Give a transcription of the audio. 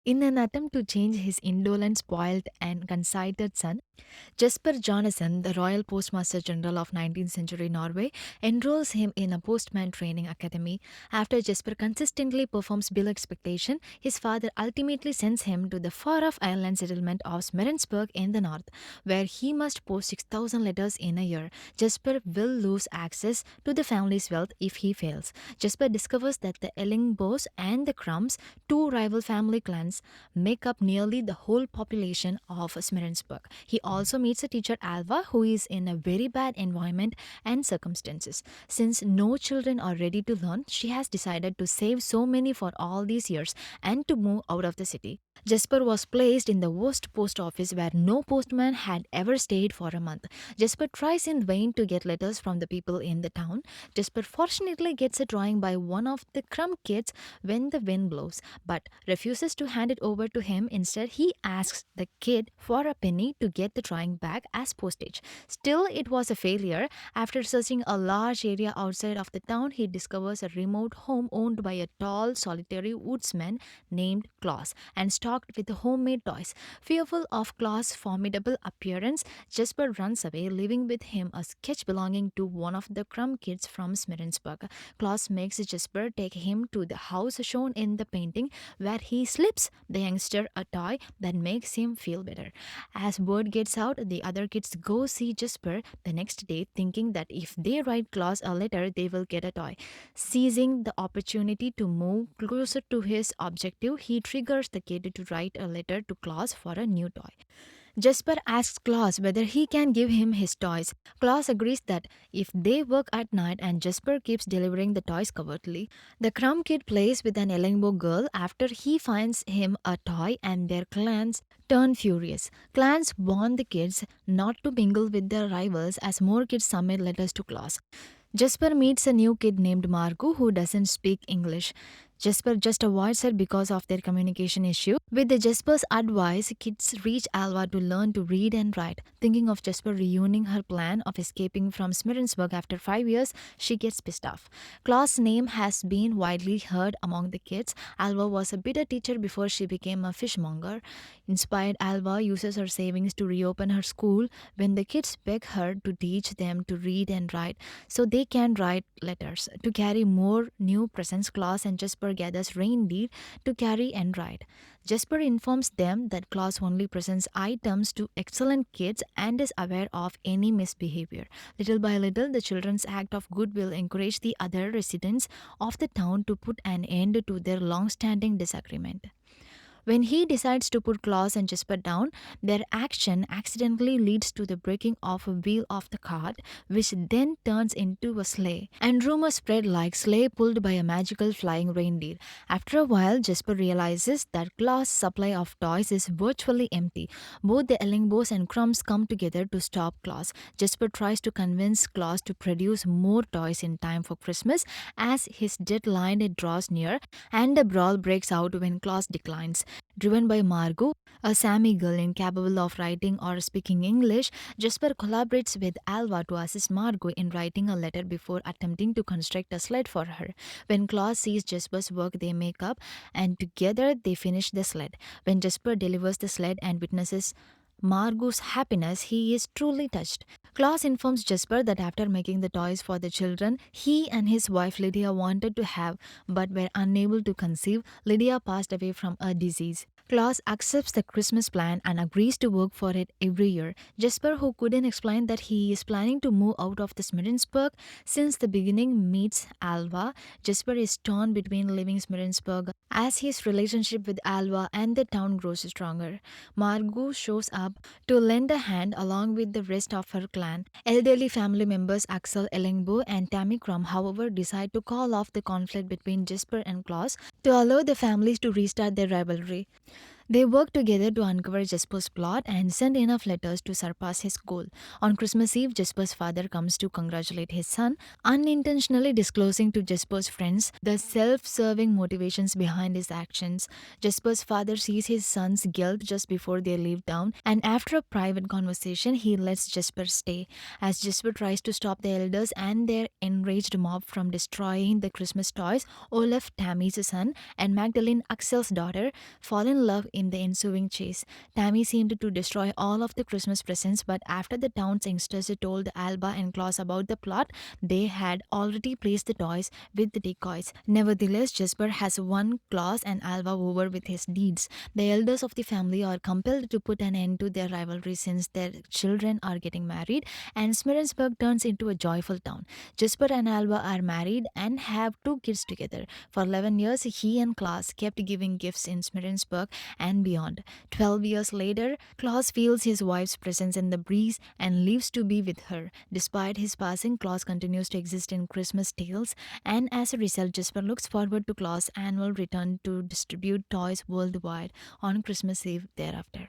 In an attempt to change his indolent, spoiled, and conceited son, Jesper Jonasson, the Royal Postmaster General of 19th century Norway, enrolls him in a postman training academy. After Jesper consistently performs below expectation, his father ultimately sends him to the far-off island settlement of Smerensburg in the north, where he must post 6,000 letters in a year. Jesper will lose access to the family's wealth if he fails. Jesper discovers that the Ellingbos and the Crumbs, two rival family clans, make up nearly the whole population of Smerensburg. He also meets a teacher Alva who is in a very bad environment and circumstances. Since no children are ready to learn, she has decided to save so many for all these years and to move out of the city. Jesper was placed in the worst post office where no postman had ever stayed for a month. Jesper tries in vain to get letters from the people in the town. Jesper fortunately gets a drawing by one of the Crumb kids when the wind blows, but refuses to hand it over to him. Instead, he asks the kid for a penny to get the drawing back as postage. Still, it was a failure. After searching a large area outside of the town, he discovers a remote home owned by a tall, solitary woodsman named Klaus and stocked with homemade toys. Fearful of Klaus' formidable appearance, Jesper runs away, leaving with him a sketch belonging to one of the Crumb kids from Smerensburg. Klaus makes Jesper take him to the house shown in the painting, where he slips the youngster a toy that makes him feel better. As word gets out, the other kids go see Jesper the next day, thinking that if they write Klaus a letter, they will get a toy. Seizing the opportunity to move closer to his objective, he triggers the kid to write a letter to Klaus for a new toy. Jesper asks Klaus whether he can give him his toys. Klaus agrees that if they work at night, and Jesper keeps delivering the toys covertly. The Crumb Kid plays with an Ellingbo girl after he finds him a toy, and their clans turn furious. Clans warn the kids not to mingle with their rivals as more kids submit letters to Klaus. Jesper meets a new kid named Margot who doesn't speak English. Jesper just avoids her because of their communication issue. With the Jesper's advice, kids reach Alva to learn to read and write. Thinking of Jesper reuniting her plan of escaping from Smirensburg after 5 years, she gets pissed off. Klaus' name has been widely heard among the kids. Alva was a bitter teacher before she became a fishmonger. Inspired, Alva uses her savings to reopen her school when the kids beg her to teach them to read and write so they can write letters. To carry more new presents, Klaus and Jesper gathers reindeer to carry and ride. Jesper informs them that Klaus only presents items to excellent kids and is aware of any misbehavior. Little by little, the children's act of goodwill encourage the other residents of the town to put an end to their long-standing disagreement. When he decides to put Klaus and Jesper down, their action accidentally leads to the breaking of a wheel of the cart, which then turns into a sleigh. And rumors spread like sleigh pulled by a magical flying reindeer. After a while, Jesper realizes that Klaus' supply of toys is virtually empty. Both the Ellingbos and Crumbs come together to stop Klaus. Jesper tries to convince Klaus to produce more toys in time for Christmas as his deadline draws near, and a brawl breaks out when Klaus declines. Driven by Margot, a Sami girl incapable of writing or speaking English, Jesper collaborates with Alva to assist Margot in writing a letter before attempting to construct a sled for her. When Klaus sees Jesper's work, they make up and together they finish the sled. When Jesper delivers the sled and witnesses Margot's happiness, he is truly touched. Klaus informs Jesper that after making the toys for the children he and his wife Lydia wanted to have but were unable to conceive, Lydia passed away from a disease. Klaus accepts the Christmas plan and agrees to work for it every year. Jesper, who couldn't explain that he is planning to move out of the Smirensburg since the beginning, meets Alva. Jesper is torn between leaving Smirensburg as his relationship with Alva and the town grows stronger. Margot shows up to lend a hand along with the rest of her clan. Elderly family members Axel Ellingbo and Tammy Crumb, however, decide to call off the conflict between Jesper and Klaus to allow the families to restart their rivalry. They work together to uncover Jesper's plot and send enough letters to surpass his goal. On Christmas Eve, Jesper's father comes to congratulate his son, unintentionally disclosing to Jesper's friends the self serving motivations behind his actions. Jesper's father sees his son's guilt just before they leave town, and after a private conversation, he lets Jesper stay. As Jesper tries to stop the elders and their enraged mob from destroying the Christmas toys, Olaf, Tammy's son, and Magdalene, Axel's daughter, fall in love in the ensuing chase. Tammy seemed to destroy all of the Christmas presents, but after the town's youngsters told Alba and Klaus about the plot, they had already placed the toys with the decoys. Nevertheless, Jesper has won Klaus and Alba over with his deeds. The elders of the family are compelled to put an end to their rivalry since their children are getting married, and Smirensburg turns into a joyful town. Jesper and Alba are married and have two kids together. For 11 years, he and Klaus kept giving gifts in Smirensburg and beyond. 12 years later, Klaus feels his wife's presence in the breeze and leaves to be with her. Despite his passing, Klaus continues to exist in Christmas tales, and as a result, Jesper looks forward to Klaus' annual return to distribute toys worldwide on Christmas Eve thereafter.